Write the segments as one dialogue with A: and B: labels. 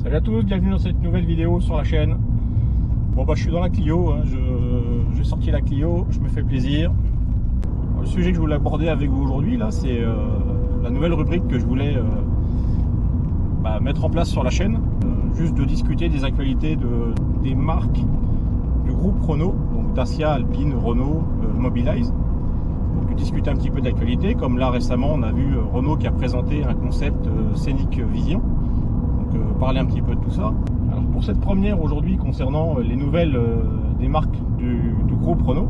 A: Salut à tous, bienvenue dans cette nouvelle vidéo sur la chaîne. Bon bah je suis dans la Clio, hein. J'ai sorti la Clio, je me fais plaisir. Le sujet que je voulais aborder avec vous aujourd'hui là, c'est la nouvelle rubrique que je voulais mettre en place sur la chaîne. Juste de discuter des actualités des marques du groupe Renault, donc Dacia, Alpine, Renault, Mobilize. Donc discuter un petit peu d'actualité, comme là récemment on a vu Renault qui a présenté un concept Scénic Vision. Donc parler un petit peu de tout ça. Alors pour cette première aujourd'hui concernant les nouvelles des marques du groupe Renault,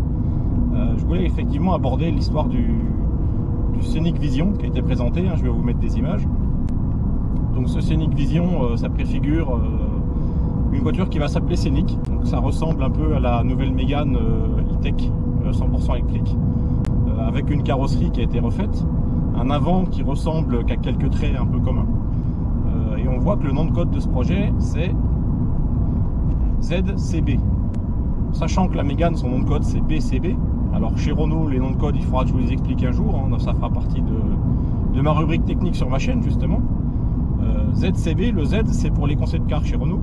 A: je voulais effectivement aborder l'histoire du Scénic Vision qui a été présenté, hein, je vais vous mettre des images. Donc ce Scénic Vision, ça préfigure une voiture qui va s'appeler Scénic. Donc ça ressemble un peu à la nouvelle Mégane E-Tech 100% électrique, avec une carrosserie qui a été refaite, un avant qui ressemble qu'à quelques traits un peu communs. Et on voit que le nom de code de ce projet c'est ZCB. Sachant que la Mégane, son nom de code c'est BCB. Alors chez Renault, les noms de code, il faudra que je vous les explique un jour, hein, ça fera partie de ma rubrique technique sur ma chaîne justement. ZCB, le Z c'est pour les concept cars chez Renault,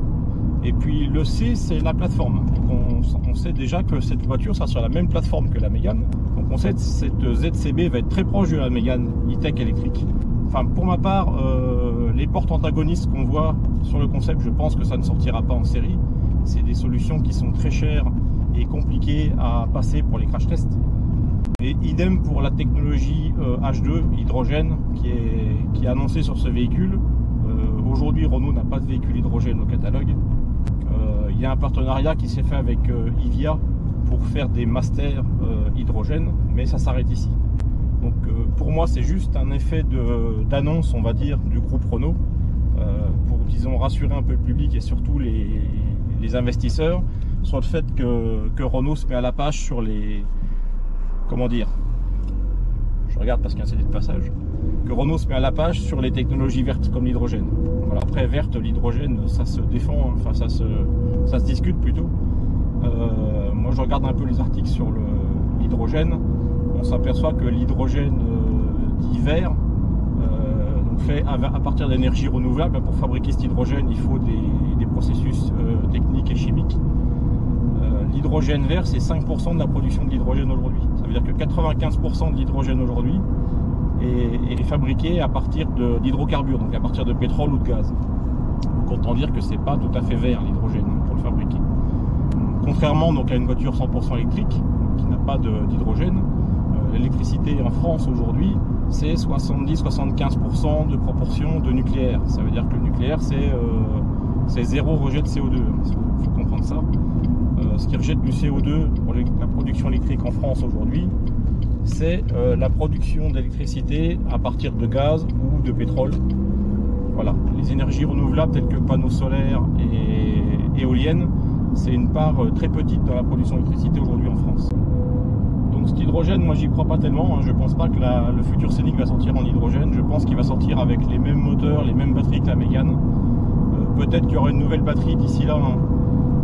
A: et puis le C c'est la plateforme. Donc on sait déjà que cette voiture sera sur la même plateforme que la Mégane. Donc on sait que cette ZCB va être très proche de la Mégane E-Tech électrique. Enfin pour ma part, les portes antagonistes qu'on voit sur le concept, je pense que ça ne sortira pas en série. C'est des solutions qui sont très chères et compliquées à passer pour les crash tests. Et idem pour la technologie H2 hydrogène qui est annoncée sur ce véhicule. Aujourd'hui Renault n'a pas de véhicule hydrogène au catalogue. Il y a un partenariat qui s'est fait avec Ivia pour faire des masters hydrogène, mais ça s'arrête ici. Donc pour moi c'est juste un effet d'annonce, on va dire, du groupe Renault pour, disons, rassurer un peu le public et surtout les investisseurs sur le fait que Renault se met à la page sur les... Comment dire, je regarde parce qu'il y a un CD de passage. Que Renault se met à la page sur les technologies vertes comme l'hydrogène. Voilà, après verte, l'hydrogène, ça se défend, hein, enfin ça se discute plutôt. Moi je regarde un peu les articles sur l'hydrogène. On s'aperçoit que l'hydrogène dit vert, donc fait à partir d'énergie renouvelable. Pour fabriquer cet hydrogène, il faut des processus techniques et chimiques. L'hydrogène vert, c'est 5% de la production de l'hydrogène aujourd'hui. Ça veut dire que 95% de l'hydrogène aujourd'hui est fabriqué à partir d'hydrocarbures, donc à partir de pétrole ou de gaz. Donc autant dire que c'est pas tout à fait vert l'hydrogène pour le fabriquer. Contrairement donc à une voiture 100% électrique qui n'a pas d'hydrogène, l'électricité en France aujourd'hui c'est 70-75% de proportion de nucléaire. Ça veut dire que le nucléaire c'est zéro rejet de CO2, il faut comprendre ça. Ce qui rejette du CO2 pour la production électrique en France aujourd'hui, c'est la production d'électricité à partir de gaz ou de pétrole. Voilà, les énergies renouvelables telles que panneaux solaires et éoliennes, c'est une part très petite dans la production d'électricité aujourd'hui en France. Donc cet hydrogène, moi j'y crois pas tellement, hein. Je pense pas que le futur Scénic va sortir en hydrogène. Je pense qu'il va sortir avec les mêmes moteurs, les mêmes batteries que la Mégane. Peut-être qu'il y aura une nouvelle batterie d'ici là, hein.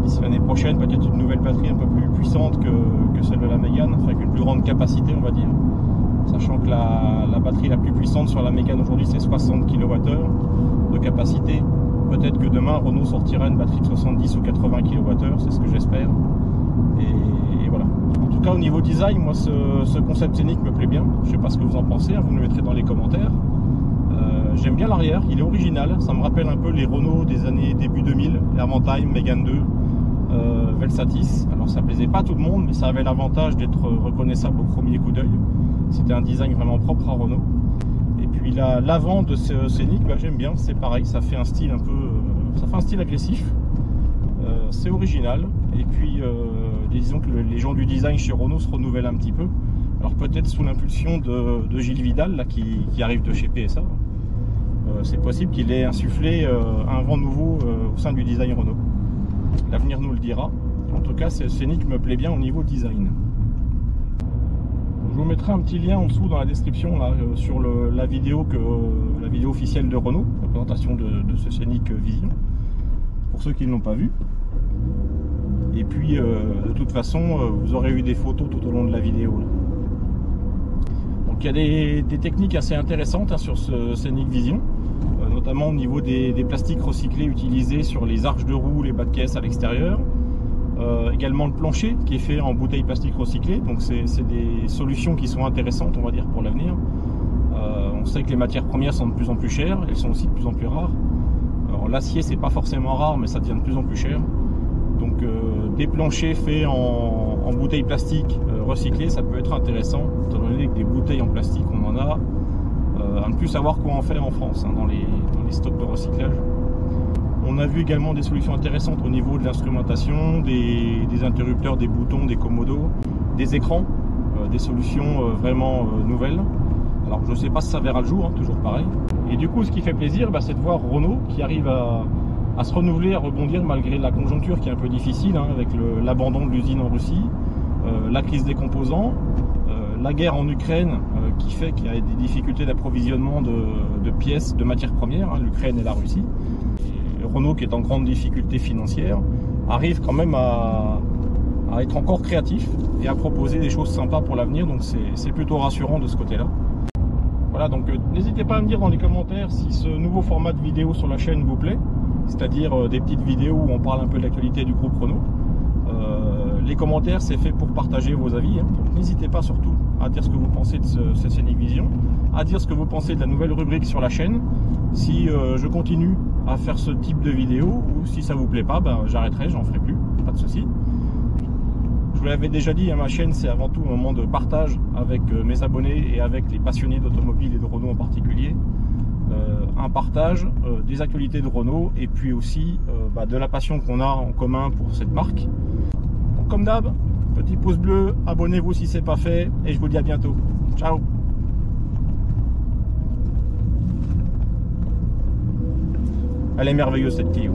A: D'ici l'année prochaine, peut-être une nouvelle batterie un peu plus puissante que celle de la Mégane, avec une plus grande capacité on va dire. Sachant que la batterie la plus puissante sur la Mégane aujourd'hui c'est 60 kWh de capacité. Peut-être que demain Renault sortira une batterie de 70 ou 80 kWh, c'est ce que j'espère. Et voilà. En tout cas au niveau design, moi ce concept Scénic me plaît bien. Je sais pas ce que vous en pensez, hein, vous me le mettrez dans les commentaires. J'aime bien l'arrière, il est original, ça me rappelle un peu les Renault des années début 2000, Airmantime, Mégane 2, Velsatis. Alors ça plaisait pas à tout le monde, mais ça avait l'avantage d'être reconnaissable au premier coup d'œil. C'était un design vraiment propre à Renault. Et puis l'avant de ce Scénic, j'aime bien, c'est pareil, ça fait un style un peu, ça fait un style agressif. C'est original. Et puis disons que les gens du design chez Renault se renouvellent un petit peu. Alors peut-être sous l'impulsion de Gilles Vidal là, qui arrive de chez PSA. C'est possible qu'il ait insufflé un vent nouveau au sein du design Renault. L'avenir nous le dira. En tout cas, ce Scénic me plaît bien au niveau design. Je vous mettrai un petit lien en dessous dans la description là, sur la vidéo officielle de Renault, la présentation de ce Scénic Vision, pour ceux qui ne l'ont pas vu. Et puis, de toute façon, vous aurez eu des photos tout au long de la vidéo. Là. Donc il y a des techniques assez intéressantes hein, sur ce Scénic Vision. notamment au niveau des plastiques recyclés utilisés sur les arches de roue, les bas de caisse à l'extérieur. Également le plancher qui est fait en bouteilles plastiques recyclées, donc c'est des solutions qui sont intéressantes, on va dire, pour l'avenir. On sait que les matières premières sont de plus en plus chères, elles sont aussi de plus en plus rares. L'acier c'est pas forcément rare, mais ça devient de plus en plus cher. Donc des planchers faits en bouteilles plastiques recyclées, ça peut être intéressant, étant donné que des bouteilles en plastique on en a, à ne plus savoir quoi en faire en France, hein, dans les stocks de recyclage. On a vu également des solutions intéressantes au niveau de l'instrumentation, des interrupteurs, des boutons, des commodos, des écrans, des solutions vraiment nouvelles. Alors je ne sais pas si ça verra le jour, hein, toujours pareil. Et du coup ce qui fait plaisir, c'est de voir Renault qui arrive à se renouveler, à rebondir malgré la conjoncture qui est un peu difficile, hein, avec l'abandon de l'usine en Russie, la crise des composants, la guerre en Ukraine qui fait qu'il y a des difficultés d'approvisionnement de pièces, de matières premières, hein, l'Ukraine et la Russie. Renault, qui est en grande difficulté financière, arrive quand même à être encore créatif et à proposer des choses sympas pour l'avenir, donc c'est plutôt rassurant de ce côté-là. Voilà, donc n'hésitez pas à me dire dans les commentaires si ce nouveau format de vidéo sur la chaîne vous plaît, c'est-à-dire des petites vidéos où on parle un peu de l'actualité du groupe Renault. Les commentaires, c'est fait pour partager vos avis, hein. Donc n'hésitez pas surtout à dire ce que vous pensez de cette Scénic Vision, à dire ce que vous pensez de la nouvelle rubrique sur la chaîne, si je continue à faire ce type de vidéo, ou si ça vous plaît pas, j'arrêterai, j'en ferai plus, pas de souci. Je vous l'avais déjà dit, hein, ma chaîne c'est avant tout un moment de partage avec mes abonnés et avec les passionnés d'automobile et de Renault en particulier. Un partage des actualités de Renault et puis aussi de la passion qu'on a en commun pour cette marque. Donc, comme d'hab, petit pouce bleu, abonnez-vous si c'est pas fait et je vous dis à bientôt. Ciao. Elle est merveilleuse cette Clio.